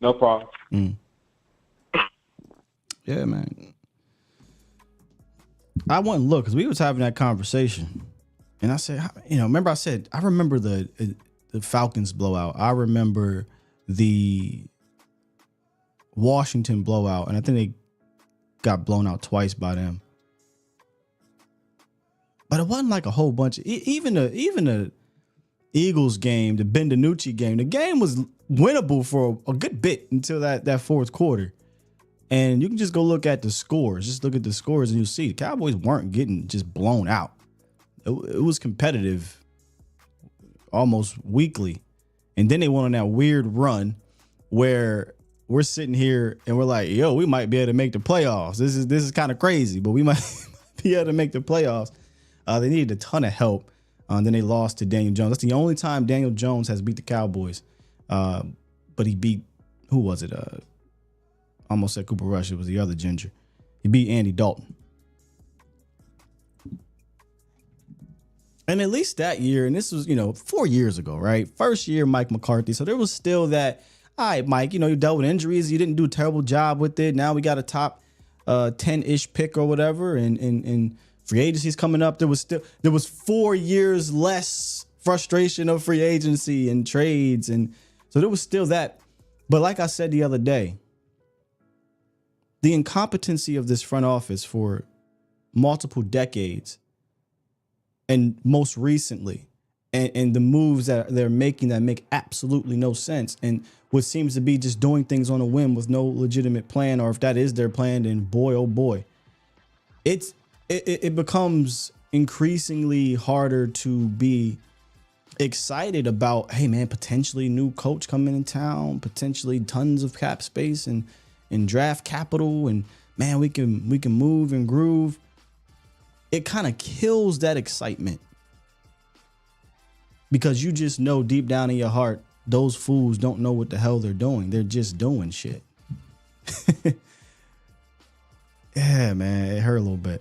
No problem. Yeah, man. I went and looked because we was having that conversation. And I said, remember I said, I remember the Falcons blowout. I remember the Washington blowout. And I think they got blown out twice by them. But it wasn't like a whole bunch of even the Eagles game, the Ben DiNucci game. The game was winnable for a good bit until that fourth quarter. And you can just go look at the scores. Just look at the scores and you'll see the Cowboys weren't getting just blown out. It was competitive almost weekly. And then they went on that weird run where we're sitting here and we're like, yo, we might be able to make the playoffs. This is kind of crazy, but we might be able to make the playoffs. They needed a ton of help. Then they lost to Daniel Jones. That's the only time Daniel Jones has beat the Cowboys. But he beat, who was it? Almost said Cooper Rush. It was the other ginger. He beat Andy Dalton. And at least that year, and this was, 4 years ago, right? First year, Mike McCarthy. So there was still that, all right, Mike, you dealt with injuries. You didn't do a terrible job with it. Now we got a top 10-ish pick or whatever. And free agency's coming up. There was 4 years less frustration of free agency and trades. And so there was still that. But like I said the other day, the incompetency of this front office for multiple decades and most recently, and the moves that they're making that make absolutely no sense, and what seems to be just doing things on a whim with no legitimate plan, or if that is their plan, then boy, oh boy, it becomes increasingly harder to be excited about, hey man, potentially new coach coming in town, potentially tons of cap space and draft capital, and man, we can move and groove. It kind of kills that excitement because you just know deep down in your heart, those fools don't know what the hell they're doing. They're just doing shit. Yeah, man, it hurt a little bit.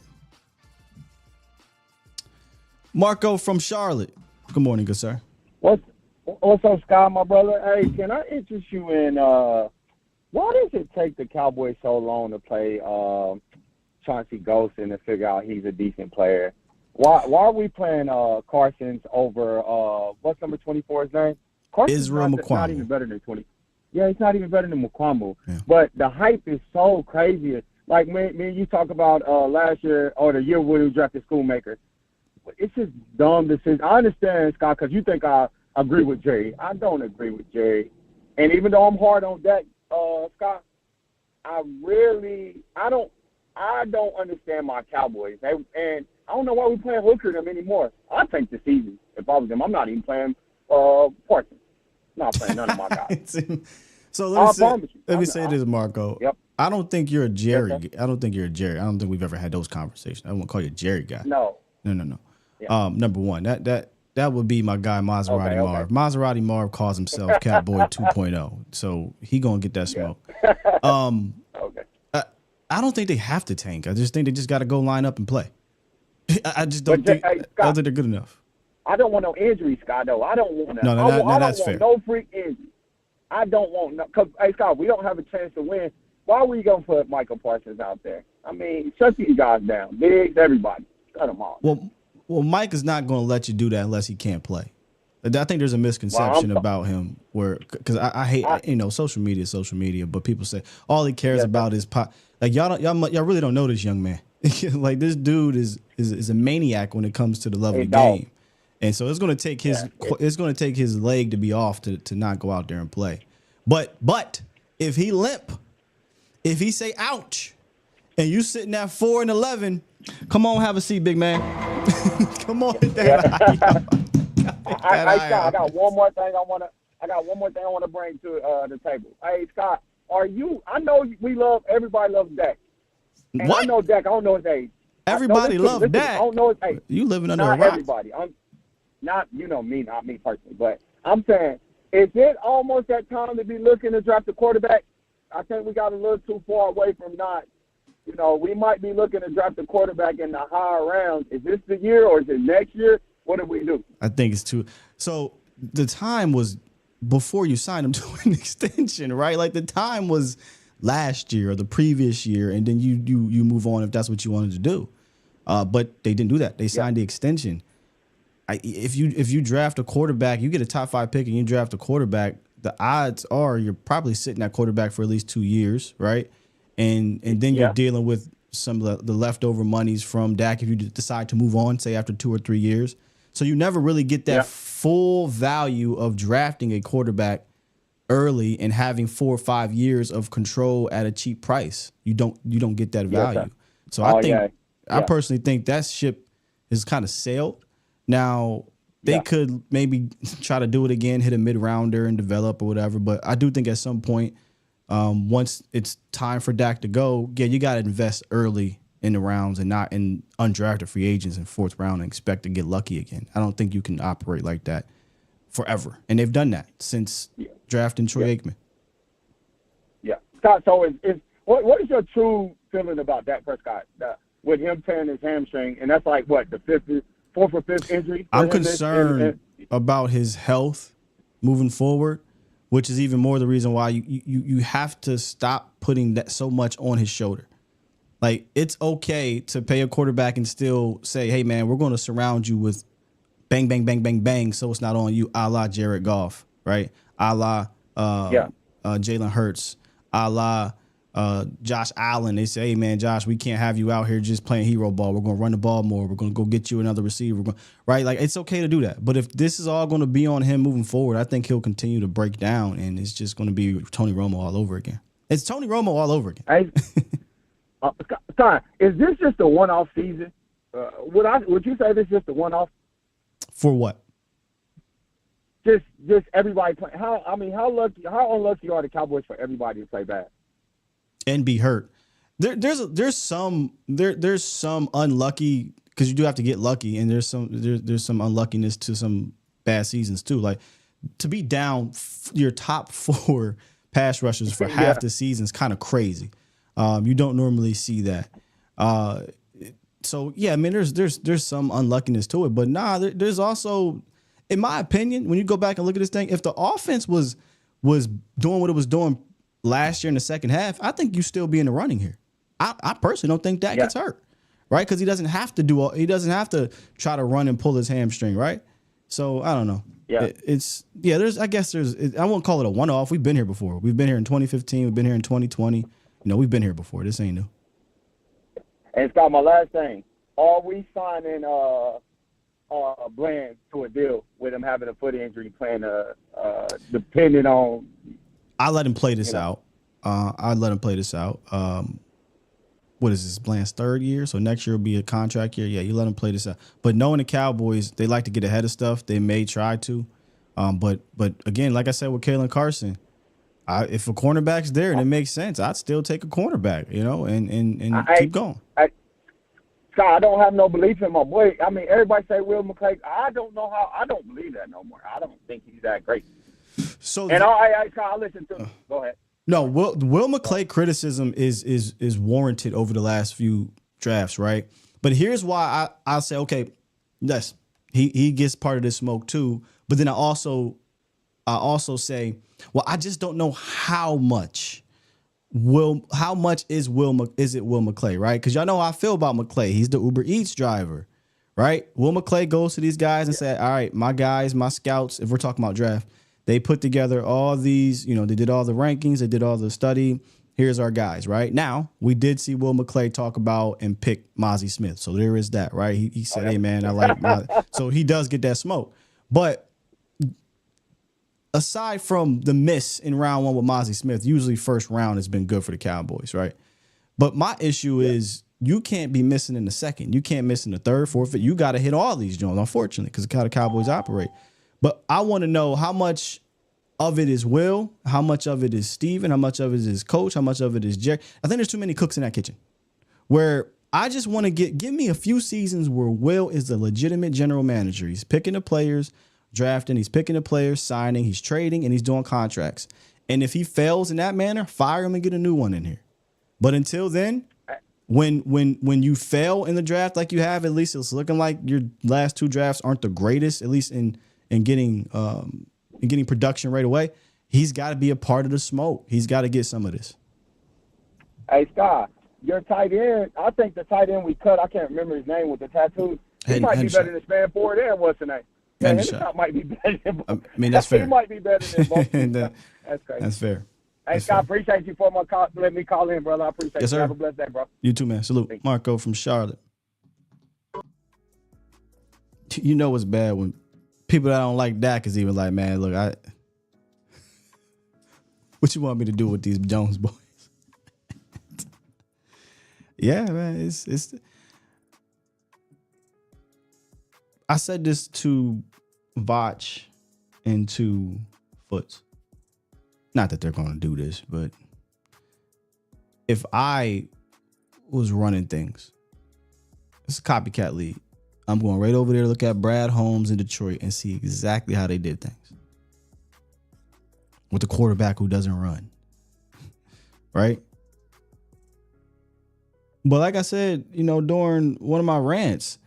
Marco from Charlotte. Good morning, good sir. What's up, Scott, my brother? Hey, can I interest you in why does it take the Cowboys so long to play Chauncey Golston to figure out he's a decent player? Why are we playing Carson's over what's number 24's name? Carson's Israel Mukuamu. Not even better than 20. Yeah, he's not even better than Mukuamu. Yeah. But the hype is so crazy. Like me and you talk about last year or the year when we drafted Schoonmaker. It's just dumb decision. I understand, Scott, because you think I agree with Jerry. I don't agree with Jerry. And even though I'm hard on that, Scott, I don't understand my Cowboys. And I don't know why we playing hooker them anymore. I think the season, if I was them, I'm not even playing Parsons. Not playing none of my guys. So let me say this, Marco. Yep. I don't think you're a Jerry. Okay. I don't think you're a Jerry. I don't think we've ever had those conversations. I won't call you a Jerry guy. No. Yeah. Number one, that would be my guy Maserati Okay. Marv. Maserati Marv calls himself Catboy 2.0, so he gonna get that smoke. Okay. I don't think they have to tank. I just think they just got to go line up and play. I just don't think. Hey, I Scott, don't think they're good enough. I don't want no injury, Scott. Though I don't want No, I don't that's want fair. no freak injury. I don't want no. Cause hey, Scott, we don't have a chance to win. Why were you gonna put Michael Parsons out there? I mean, shut these guys down. Biggs, everybody, cut them off. Well, Mike is not going to let you do that unless he can't play. I think there's a misconception Well, about him where, because I hate, social media is social media, but people say all he cares about is pop. Like y'all really don't know this young man. Like this dude is a maniac when it comes to the love of the game, and so it's going to take his leg to be off to not go out there and play. But if he limp, if he say ouch, and you sitting at 4-11, come on, have a seat, big man. Come on, I got one more thing I want to bring to the table. Hey, Scott, I know everybody loves Dak. And What? I know Dak. I don't know his age. Everybody loves Dak. I don't know his age. You living under Not a rock. everybody. Not me personally, but I'm saying, is it almost that time to be looking to draft a quarterback? I think we got a little too far away from not. We might be looking to draft a quarterback in the higher rounds. Is this the year or is it next year? What do we do? I think it's too. So the time was before you signed him to an extension, right? Like the time was last year or the previous year, and then you move on if that's what you wanted to do. But they didn't do that. They signed the extension. If you draft a quarterback, you get a top 5 pick and you draft a quarterback, the odds are you're probably sitting at quarterback for at least 2 years, right? And then you're dealing with some of the leftover monies from Dak if you decide to move on, say after 2 or 3 years. So you never really get that full value of drafting a quarterback early and having 4 or 5 years of control at a cheap price. You don't get that value. So I personally think that ship is kind of sailed. Now they could maybe try to do it again, hit a mid-rounder and develop or whatever. But I do think at some point, once it's time for Dak to go, you got to invest early in the rounds and not in undrafted free agents in 4th round and expect to get lucky again. I don't think you can operate like that forever. And they've done that since drafting Troy Aikman. Yeah. Scott, so what is your true feeling about Dak Prescott with him tearing his hamstring? And that's like, what, the 4th or 5th injury? I'm concerned about his health moving forward, which is even more the reason why you have to stop putting that so much on his shoulder. Like, it's okay to pay a quarterback and still say, hey, man, we're going to surround you with bang, bang, bang, bang, bang, so it's not on you, a la Jared Goff, right? A la Jalen Hurts, a la Josh Allen. They say, hey, man, Josh, we can't have you out here just playing hero ball. We're going to run the ball more. We're going to go get you another receiver. Right? Like, it's okay to do that. But if this is all going to be on him moving forward, I think he'll continue to break down, and it's just going to be Tony Romo all over again. It's Tony Romo all over again. Hey, Scott, is this just a one-off season? Would you say this is just a one-off? For what? Just everybody playing. How unlucky are the Cowboys for everybody to play bad and be hurt? There's some unlucky, because you do have to get lucky, and there's some unluckiness to some bad seasons too. Like, to be down your top 4 pass rushers for half the season is kind of crazy. You don't normally see that. So yeah, I mean, there's some unluckiness to it, but there's also, in my opinion, when you go back and look at this thing, if the offense was doing what it was doing last year in the second half, I think you still be in the running here. I personally don't think Dak gets hurt, right? Because he doesn't have to try to run and pull his hamstring, right? So I don't know. Yeah, I won't call it a one-off. We've been here before. We've been here in 2015. We've been here in 2020. We've been here before. This ain't new. And Scott, my last thing: are we signing Bland to a deal with him having a foot injury, playing depending on? I let him play this out. I'd let him play this out. What is this, Bland's 3rd year? So next year will be a contract year. Yeah, you let him play this out. But knowing the Cowboys, they like to get ahead of stuff. They may try to. But again, like I said with Kalen Carson, if a cornerback's there and it makes sense, I'd still take a cornerback, and keep going. Scott, I don't have no belief in my boy. I mean, everybody say Will McClay. I don't know how. I don't believe that no more. I don't think he's that great. So, and I listen to him. Go ahead. No, Will McClay criticism is warranted over the last few drafts, right? But here's why I'll say, okay, yes, he gets part of this smoke too. But then I also say, well, I just don't know how much is Will McClay, right? Because y'all know how I feel about McClay. He's the Uber Eats driver, right? Will McClay goes to these guys and said, all right, my guys, my scouts, if we're talking about draft, they put together all these, they did all the rankings, they did all the study. Here's our guys, right? Now, we did see Will McClay talk about and pick Mozzie Smith. So there is that, right? He said, hey, man, I like Mozzie. So he does get that smoke. But aside from the miss in round one with Mozzie Smith, usually first round has been good for the Cowboys, right? But my issue is you can't be missing in the second. You can't miss in the third, fourth, fifth. You got to hit all these joints, unfortunately, because how the Cowboys operate. But I want to know how much of it is Will, how much of it is Steven, how much of it is coach, how much of it is Jerry. I think there's too many cooks in that kitchen. Where I just want to give me a few seasons where Will is the legitimate general manager. He's picking the players, drafting, he's picking the players, signing, he's trading, and he's doing contracts. And if he fails in that manner, fire him and get a new one in here. But until then, when you fail in the draft like you have, at least it's looking like your last two drafts aren't the greatest, at least in getting production right away, he's got to be a part of the smoke. He's got to get some of this. Hey, Scott, your tight end, I think the tight end we cut, I can't remember his name with the tattoos. He might be better than Span Ford and what's the name? Yeah, Hendershot might be better than both. I mean, that's fair. He might be better than both. That's crazy. That's fair. Hey, Scott, appreciate you for let me call in, brother. I appreciate yes, you. Sir. Have a blessed day, bro. You too, man. Salute. Marco from Charlotte. You know what's bad when people that don't like Dak is even like, man, look, what you want me to do with these Jones boys? Yeah, man, it's. I said this to Vach and to Foots. Not that they're going to do this, but if I was running things, it's a copycat league. I'm going right over there to look at Brad Holmes in Detroit and see exactly how they did things with the quarterback who doesn't run. Right? But like I said, during one of my rants,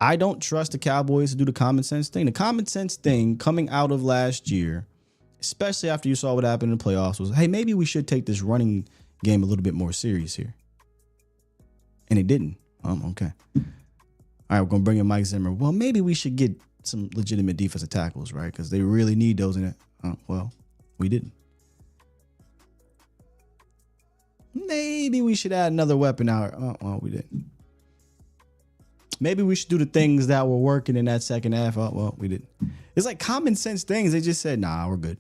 I don't trust the Cowboys to do the common sense thing. The common sense thing coming out of last year, especially after you saw what happened in the playoffs, was, hey, maybe we should take this running game a little bit more serious here. And it didn't. Okay. All right, we're going to bring in Mike Zimmer. Well, maybe we should get some legitimate defensive tackles, right? Because they really need those in it. Well, we didn't. Maybe we should add another weapon out. Well, we didn't. Maybe we should do the things that were working in that second half. Well, we didn't. It's like common sense things. They just said, nah, we're good.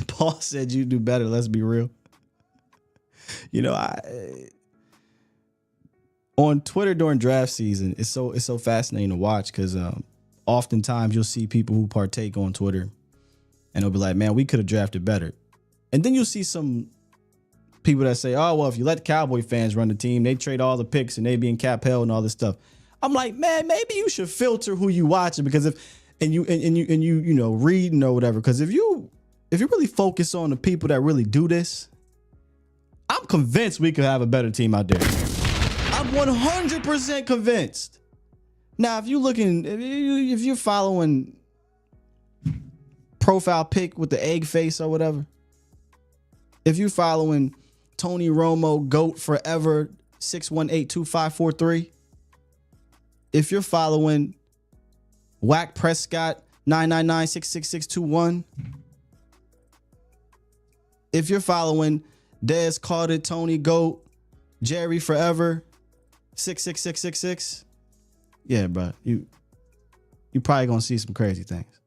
Paul said you do better. Let's be real. On Twitter during draft season, it's so fascinating to watch because oftentimes you'll see people who partake on Twitter and they'll be like, man, we could have drafted better. And then you'll see some people that say, oh, well, if you let the Cowboy fans run the team, they trade all the picks and they be in cap hell and all this stuff. I'm like, man, maybe you should filter who you watching because if you reading or whatever, because if you really focus on the people that really do this, I'm convinced we could have a better team out there. I'm 100% convinced. Now, if you're following Profile Pic with the egg face or whatever, if you're following Tony Romo, GOAT Forever, 6182543, if you're following Whack Prescott, 999-66621, if you're following Dez Carter, Tony GOAT, Jerry Forever, 66666, yeah, bro, you probably gonna see some crazy things.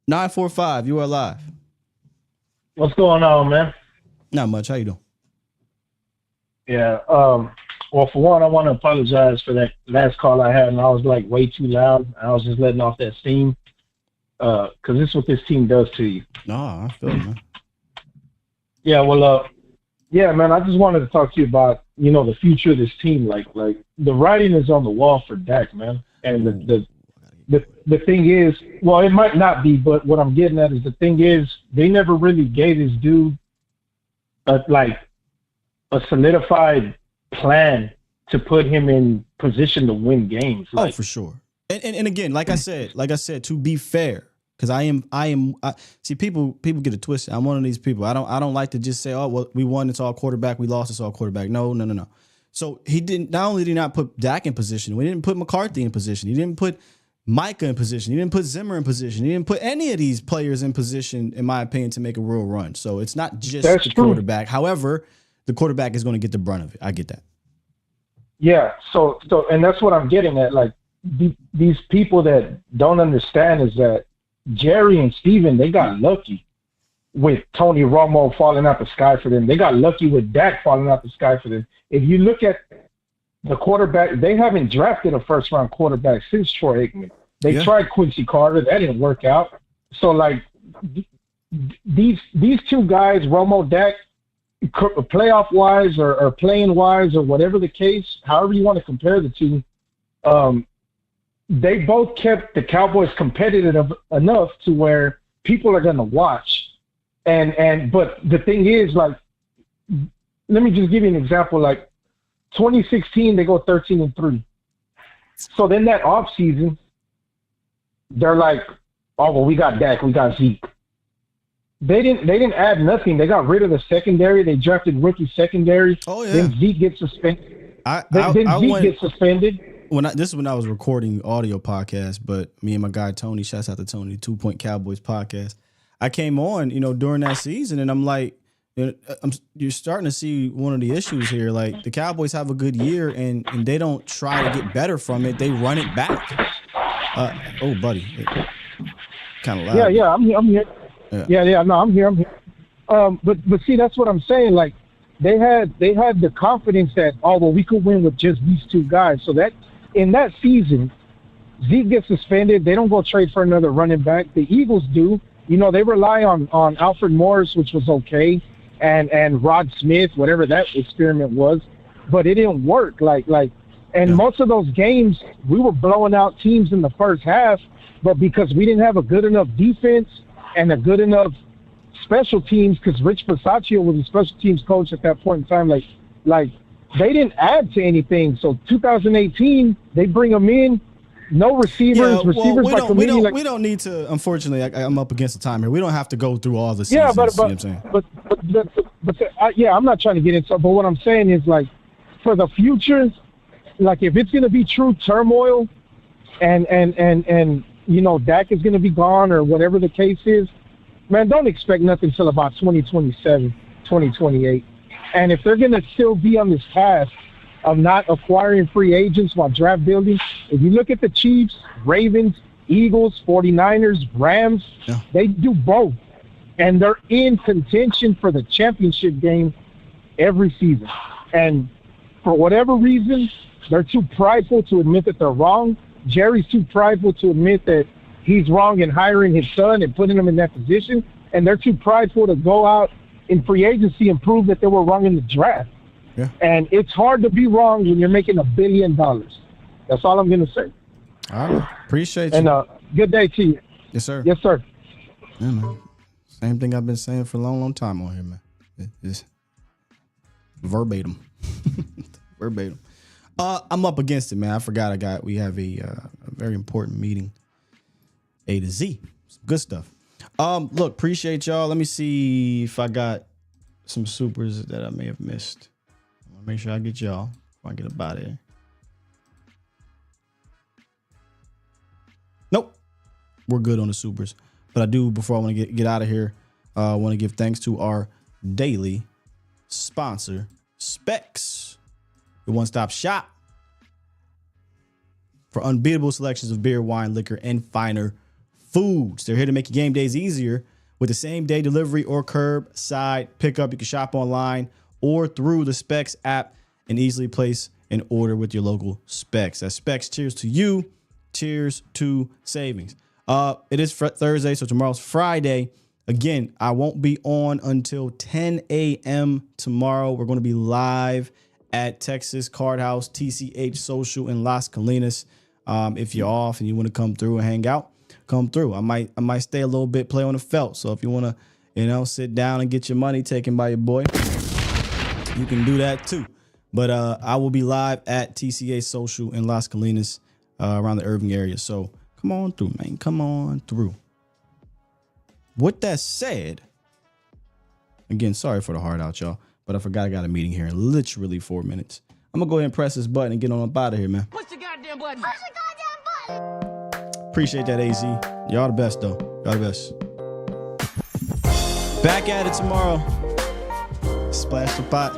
$945, you are live. What's going on, man? Not much. How you doing? Yeah. Well, for one, I want to apologize for that last call I had, and I was like way too loud. I was just letting off that steam. Because this is what this team does to you. No, I feel it, man. Yeah. Well, yeah, man. I just wanted to talk to you about the future of this team. Like the writing is on the wall for Dak, man. And the thing is, well, it might not be, but what I'm getting at is the thing is they never really gave this dude a solidified plan to put him in position to win games. Oh, for sure. And again, like I said, to be fair, Because see, people get it twisted. I'm one of these people. I don't like to just say, oh, well, we won, it's all quarterback. We lost, it's all quarterback. No. So not only did he not put Dak in position, we didn't put McCarthy in position. He didn't put Micah in position. He didn't put Zimmer in position. He didn't put any of these players in position, in my opinion, to make a real run. So it's not just the quarterback. However, the quarterback is going to get the brunt of it. I get that. Yeah. So, and that's what I'm getting at. Like these people that don't understand is that Jerry and Steven, they got lucky with Tony Romo falling out the sky for them. They got lucky with Dak falling out the sky for them. If you look at the quarterback, they haven't drafted a first-round quarterback since Troy Aikman. They tried Quincy Carter. That didn't work out. So, like, these two guys, Romo, Dak, playoff-wise or playing-wise or whatever the case, however you want to compare the two, they both kept the Cowboys competitive enough to where people are going to watch. But the thing is, like, let me just give you an example. Like 2016, they go 13-3. So then that offseason, they're like, oh, well, we got Dak, we got Zeke. They didn't add nothing. They got rid of the secondary. They drafted rookie secondary. Oh yeah. Then Zeke gets suspended. Zeke gets suspended. This is when I was recording audio podcast, but me and my guy Tony, shouts out to Tony, 2 Point Cowboys podcast. I came on, during that season, and I'm like, you're starting to see one of the issues here. Like the Cowboys have a good year, and they don't try to get better from it. They run it back. Oh, buddy, kind of loud. Yeah, I'm here. Yeah. No, I'm here. But see, that's what I'm saying. Like they had the confidence that we could win with just these two guys. So that in that season, Zeke gets suspended. They don't go trade for another running back. The Eagles do. They rely on Alfred Morris, which was okay, and Rod Smith, whatever that experiment was, but it didn't work. Most of those games, we were blowing out teams in the first half, but because we didn't have a good enough defense and a good enough special teams, because Rich Bisaccia was a special teams coach at that point in time, like they didn't add to anything. So 2018, they bring them in. No receivers. We don't need to. Unfortunately, I'm up against the time here. We don't have to go through all the seasons. Yeah, you know what I'm saying? I'm not trying to get into it. But what I'm saying is, like, for the future, like if it's going to be true turmoil, and Dak is going to be gone or whatever the case is, man, don't expect nothing until about 2027, 2028. And if they're going to still be on this path of not acquiring free agents while draft building, if you look at the Chiefs, Ravens, Eagles, 49ers, Rams, they do both. And they're in contention for the championship game every season. And for whatever reason, they're too prideful to admit that they're wrong. Jerry's too prideful to admit that he's wrong in hiring his son and putting him in that position. And they're too prideful to go out in free agency and prove that they were wrong in the draft. Yeah. And it's hard to be wrong when you're making $1 billion. That's all I'm going to say. All right. Appreciate you. And good day to you. Yes, sir. Yes, sir. Yeah, man. Same thing I've been saying for a long, long time on here, man. It's verbatim. Verbatim. I'm up against it, man. I forgot we have a very important meeting. A to Z. Some good stuff. Look, appreciate y'all. Let me see if I got some supers that I may have missed. Make sure I get y'all before I get up out of here. Nope. We're good on the supers. But I do, before I want to get out of here, I want to give thanks to our daily sponsor, Specs, the one-stop shop for unbeatable selections of beer, wine, liquor, and finer foods. They're here to make your game days easier with the same-day delivery or curbside pickup. You can shop online or through the Specs app and easily place an order with your local Specs. That's Specs. Cheers to you. Cheers to savings. It is Thursday, so tomorrow's Friday. Again, I won't be on until 10 a.m. tomorrow. We're going to be live at Texas Card House, TCH Social in Las Colinas. If you're off and you want to come through and hang out, come through. I might stay a little bit, play on the felt. So if you want to, sit down and get your money taken by your boy, you can do that too. But I will be live at TCA Social in Las Colinas around the Irving area. So come on through, man. Come on through. with that said, again, sorry for the hard out, y'all, but I forgot I got a meeting here in literally 4 minutes. I'm gonna go ahead and press this button and get on up out of here, man. Push the goddamn button. Push the goddamn button. Appreciate that, AZ. Y'all the best, though. Y'all the best. Back at it tomorrow. Splash the pot.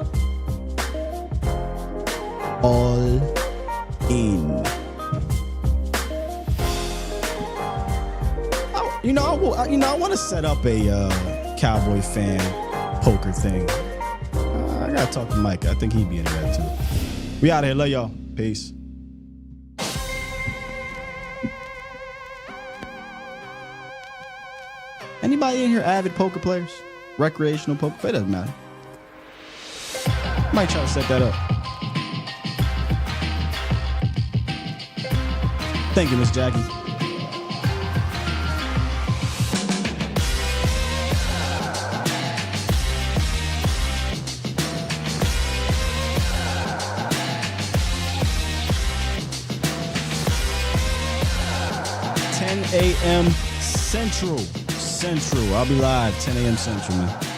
All in. I want to set up a Cowboy fan poker thing. I gotta talk to Mike. I think he'd be into that too. We out of here. Love y'all. Peace. Anybody in here avid poker players? Recreational poker? It doesn't matter. Might try to set that up. Thank you, Miss Jackie. A.m. Central. I'll be live 10 a.m. Central, man.